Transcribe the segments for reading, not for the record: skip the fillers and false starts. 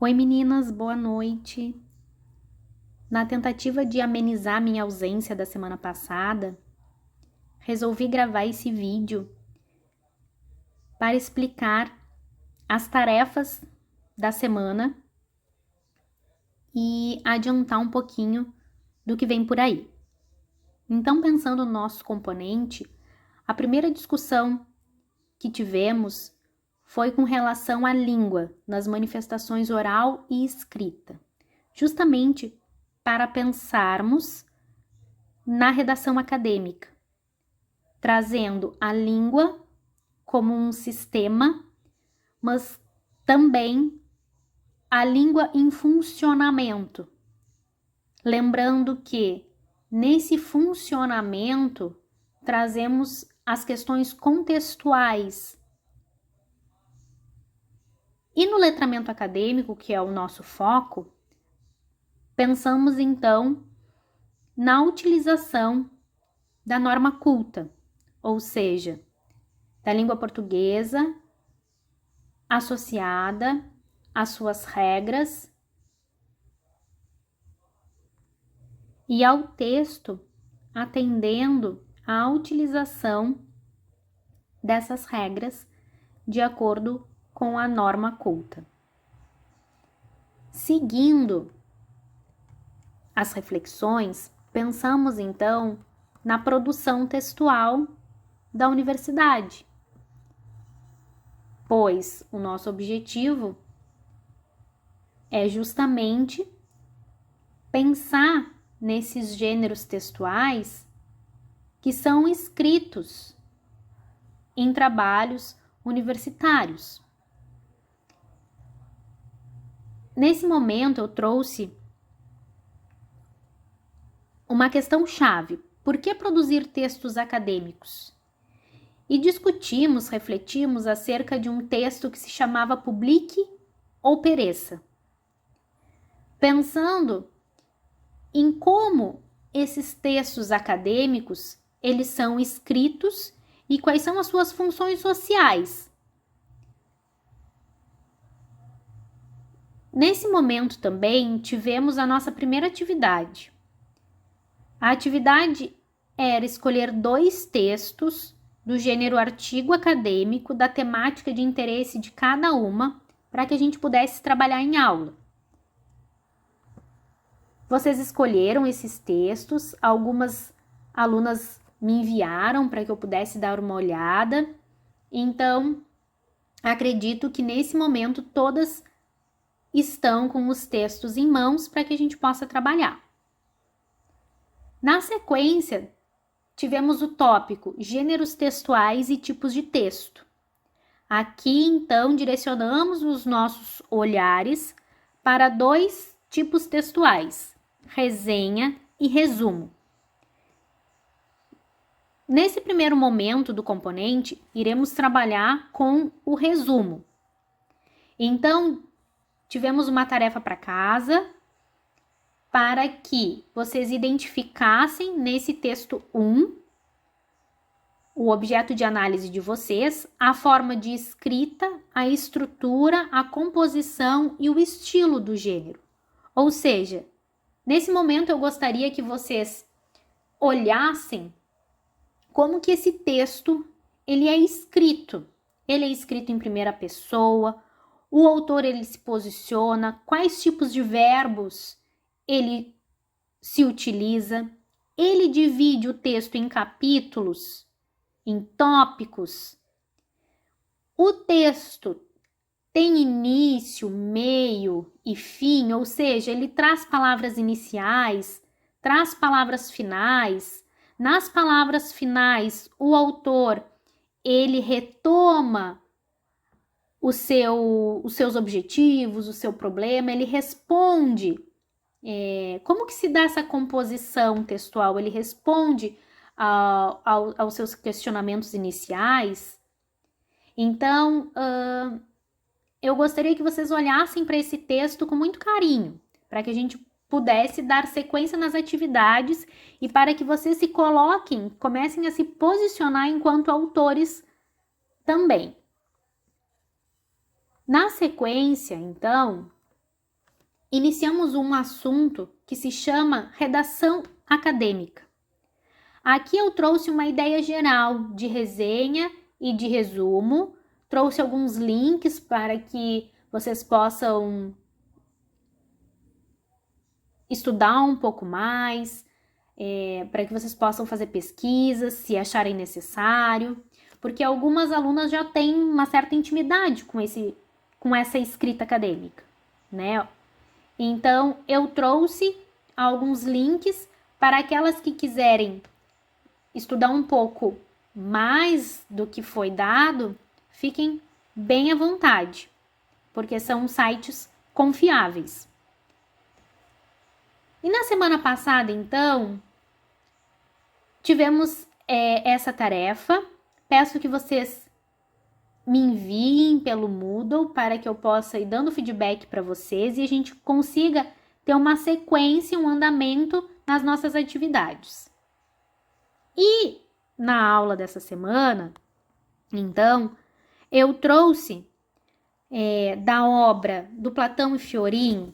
Oi meninas, boa noite. Na tentativa de amenizar minha ausência da semana passada, resolvi gravar esse vídeo para explicar as tarefas da semana e adiantar um pouquinho do que vem por aí. Então, pensando no nosso componente, a primeira discussão que tivemos foi com relação à língua nas manifestações oral e escrita, justamente para pensarmos na redação acadêmica, trazendo a língua como um sistema, mas também a língua em funcionamento. Lembrando que nesse funcionamento trazemos as questões contextuais. E no letramento acadêmico, que é o nosso foco, pensamos então na utilização da norma culta, ou seja, da língua portuguesa associada às suas regras e ao texto, atendendo à utilização dessas regras de acordo com a norma culta. Seguindo as reflexões, pensamos então na produção textual da universidade, pois o nosso objetivo é justamente pensar nesses gêneros textuais que são escritos em trabalhos universitários. Nesse momento eu trouxe uma questão chave: por que produzir textos acadêmicos? E discutimos, refletimos acerca de um texto que se chamava Publique ou Pereça, pensando em como esses textos acadêmicos eles são escritos e quais são as suas funções sociais. Nesse momento também tivemos a nossa primeira atividade. A atividade era escolher 2 textos do gênero artigo acadêmico, da temática de interesse de cada uma, para que a gente pudesse trabalhar em aula. Vocês escolheram esses textos, algumas alunas me enviaram para que eu pudesse dar uma olhada, então acredito que nesse momento todas estão com os textos em mãos para que a gente possa trabalhar. Na sequência, tivemos o tópico gêneros textuais e tipos de texto. Aqui, então, direcionamos os nossos olhares para 2 tipos textuais: resenha e resumo. Nesse primeiro momento do componente, iremos trabalhar com o resumo. Então, tivemos uma tarefa para casa para que vocês identificassem nesse texto 1 o objeto de análise de vocês, a forma de escrita, a estrutura, a composição e o estilo do gênero. Ou seja, nesse momento eu gostaria que vocês olhassem como que esse texto ele é escrito. Ele é escrito em primeira pessoa, o autor ele se posiciona, quais tipos de verbos ele se utiliza, ele divide o texto em capítulos, em tópicos. O texto tem início, meio e fim, ou seja, ele traz palavras iniciais, traz palavras finais. Nas palavras finais, o autor ele retoma os seus objetivos, o seu problema, ele responde como que se dá essa composição textual, ele responde aos seus questionamentos iniciais. Então, eu gostaria que vocês olhassem para esse texto com muito carinho, para que a gente pudesse dar sequência nas atividades e para que vocês se coloquem, comecem a se posicionar enquanto autores também. Na sequência, então, iniciamos um assunto que se chama redação acadêmica. Aqui eu trouxe uma ideia geral de resenha e de resumo, trouxe alguns links para que vocês possam estudar um pouco mais, para que vocês possam fazer pesquisas, se acharem necessário, porque algumas alunas já têm uma certa intimidade com essa escrita acadêmica, né? Então, eu trouxe alguns links para aquelas que quiserem estudar um pouco mais do que foi dado, fiquem bem à vontade, porque são sites confiáveis. E na semana passada, então, tivemos essa tarefa. Peço que vocês me enviem pelo Moodle para que eu possa ir dando feedback para vocês e a gente consiga ter uma sequência, um andamento nas nossas atividades. E na aula dessa semana, então, eu trouxe da obra do Platão e Fiorin,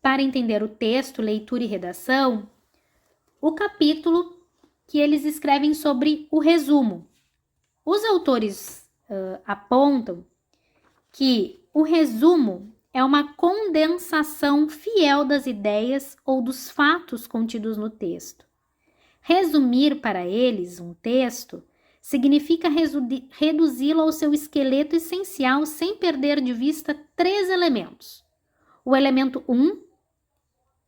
para entender o texto, leitura e redação, o capítulo que eles escrevem sobre o resumo. Os autores apontam que o resumo é uma condensação fiel das ideias ou dos fatos contidos no texto. Resumir para eles um texto significa reduzi-lo ao seu esqueleto essencial sem perder de vista 3 elementos. O elemento 1,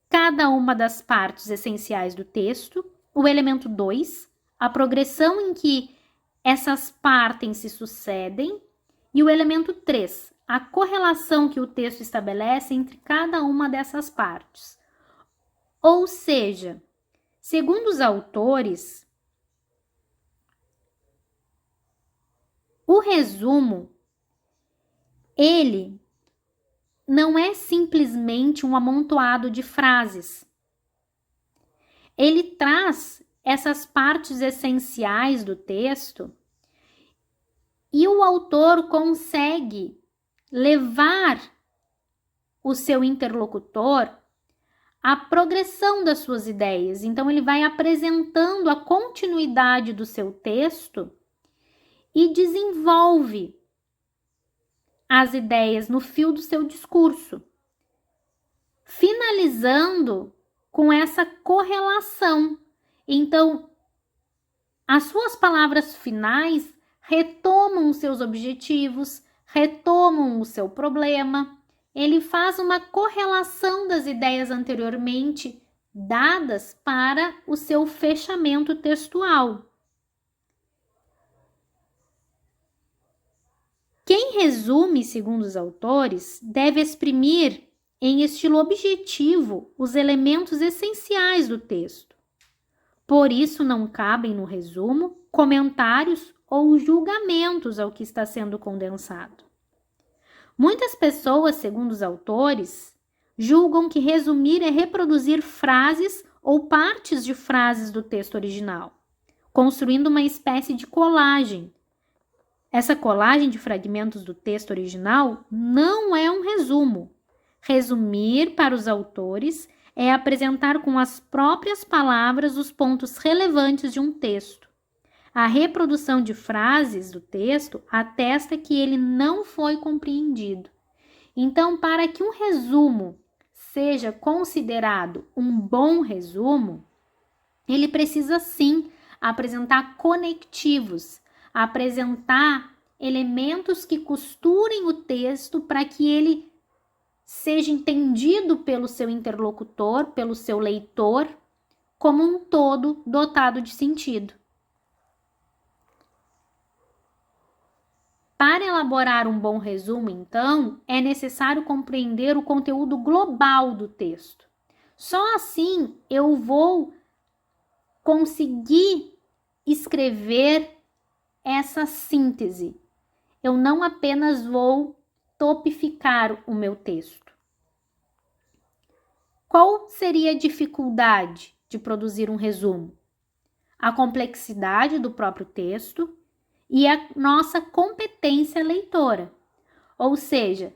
cada uma das partes essenciais do texto. O elemento 2, a progressão em que essas partes se sucedem. E o elemento 3, a correlação que o texto estabelece entre cada uma dessas partes. Ou seja, segundo os autores, o resumo, ele não é simplesmente um amontoado de frases. Ele traz essas partes essenciais do texto e o autor consegue levar o seu interlocutor à progressão das suas ideias. Então, ele vai apresentando a continuidade do seu texto e desenvolve as ideias no fio do seu discurso, finalizando com essa correlação. Então, as suas palavras finais retomam os seus objetivos, retomam o seu problema. Ele faz uma correlação das ideias anteriormente dadas para o seu fechamento textual. Quem resume, segundo os autores, deve exprimir em estilo objetivo os elementos essenciais do texto. Por isso, não cabem no resumo comentários ou julgamentos ao que está sendo condensado. Muitas pessoas, segundo os autores, julgam que resumir é reproduzir frases ou partes de frases do texto original, construindo uma espécie de colagem. Essa colagem de fragmentos do texto original não é um resumo. Resumir, para os autores, é apresentar com as próprias palavras os pontos relevantes de um texto. A reprodução de frases do texto atesta que ele não foi compreendido. Então, para que um resumo seja considerado um bom resumo, ele precisa sim apresentar conectivos, apresentar elementos que costurem o texto para que ele seja entendido pelo seu interlocutor, pelo seu leitor, como um todo dotado de sentido. Para elaborar um bom resumo, então, é necessário compreender o conteúdo global do texto. Só assim eu vou conseguir escrever essa síntese. Eu não apenas vou topificar o meu texto. Qual seria a dificuldade de produzir um resumo? A complexidade do próprio texto e a nossa competência leitora. Ou seja,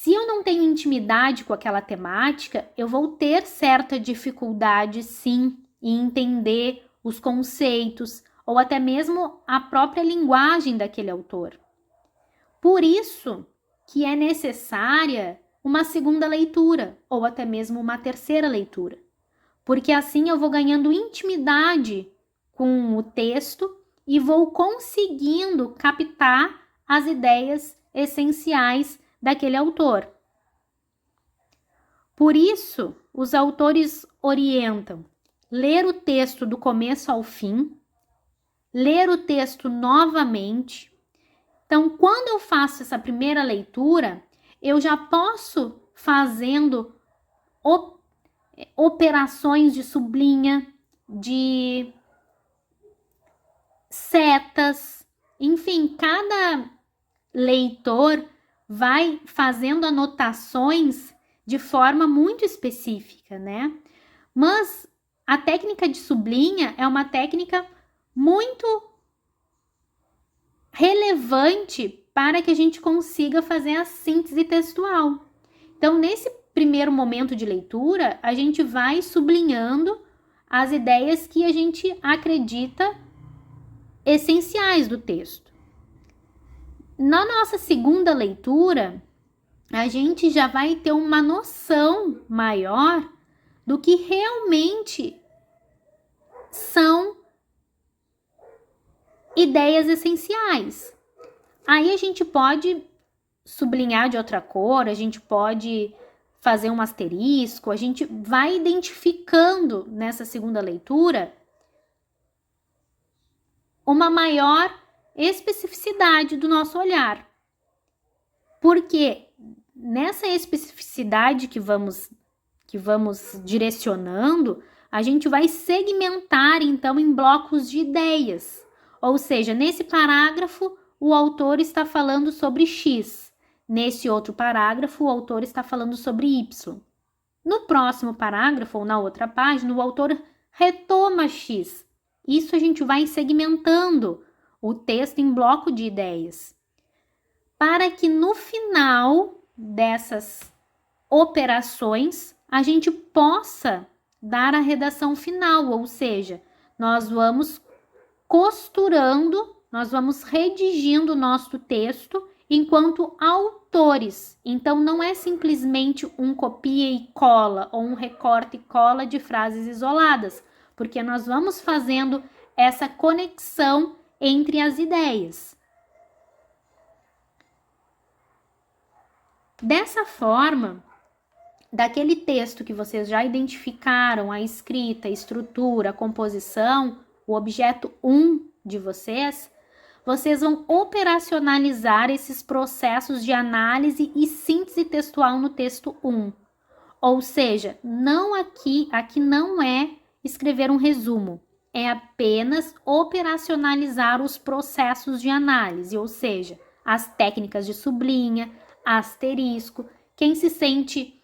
Se eu não tenho intimidade com aquela temática, eu vou ter certa dificuldade, sim, em entender os conceitos ou até mesmo a própria linguagem daquele autor. Por isso que é necessária uma segunda leitura ou até mesmo uma terceira leitura, porque assim eu vou ganhando intimidade com o texto e vou conseguindo captar as ideias essenciais daquele autor. Por isso, os autores orientam ler o texto do começo ao fim, ler o texto novamente. Então, quando eu faço essa primeira leitura, eu já posso fazendo operações de sublinha, de setas, enfim, cada leitor vai fazendo anotações de forma muito específica, né? Mas a técnica de sublinha é uma técnica muito relevante para que a gente consiga fazer a síntese textual. Então, nesse primeiro momento de leitura, a gente vai sublinhando as ideias que a gente acredita essenciais do texto. Na nossa segunda leitura, a gente já vai ter uma noção maior do que realmente são ideias essenciais. Aí a gente pode sublinhar de outra cor, a gente pode fazer um asterisco, a gente vai identificando nessa segunda leitura uma maior especificidade do nosso olhar. Porque nessa especificidade que vamos direcionando, a gente vai segmentar então em blocos de ideias. Ou seja, nesse parágrafo o autor está falando sobre X. Nesse outro parágrafo o autor está falando sobre Y. No próximo parágrafo ou na outra página o autor retoma X. Isso a gente vai segmentando o texto em bloco de ideias, para que no final dessas operações a gente possa dar a redação final, ou seja, nós vamos costurando, nós vamos redigindo o nosso texto enquanto autores. Então não é simplesmente um copia e cola ou um recorte e cola de frases isoladas, porque nós vamos fazendo essa conexão entre as ideias. Dessa forma, daquele texto que vocês já identificaram, a escrita, a estrutura, a composição, o objeto 1 de vocês, vocês vão operacionalizar esses processos de análise e síntese textual no texto 1. Ou seja, não aqui não é escrever um resumo, é apenas operacionalizar os processos de análise, ou seja, as técnicas de sublinha, asterisco. Quem se sente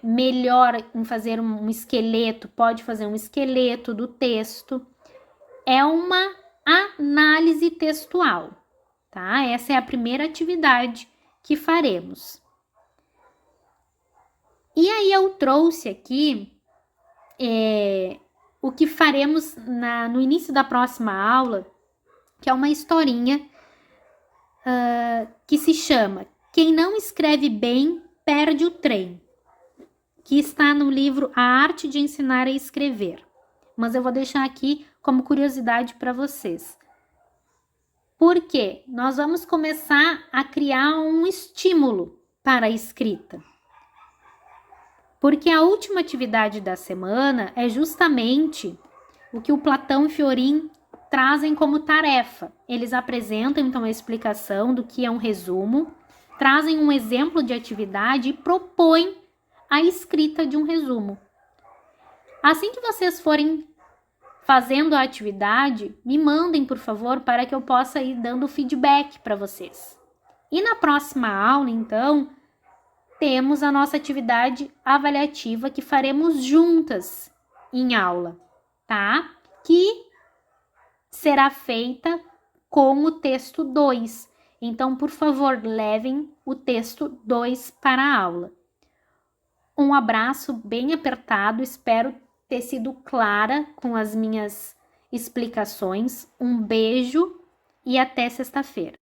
melhor em fazer um esqueleto, pode fazer um esqueleto do texto. É uma análise textual, tá? Essa é a primeira atividade que faremos. E aí eu trouxe aqui o que faremos no início da próxima aula, que é uma historinha que se chama Quem Não Escreve Bem Perde o Trem, que está no livro A Arte de Ensinar a Escrever. Mas eu vou deixar aqui como curiosidade para vocês. Porque nós vamos começar a criar um estímulo para a escrita. Porque a última atividade da semana é justamente o que o Platão e Fiorin trazem como tarefa. Eles apresentam então a explicação do que é um resumo, trazem um exemplo de atividade e propõem a escrita de um resumo. Assim que vocês forem fazendo a atividade, me mandem, por favor, para que eu possa ir dando feedback para vocês. E na próxima aula, então, temos a nossa atividade avaliativa que faremos juntas em aula, tá? Que será feita com o texto 2. Então, por favor, levem o texto 2 para a aula. Um abraço bem apertado, espero ter sido clara com as minhas explicações. Um beijo e até sexta-feira.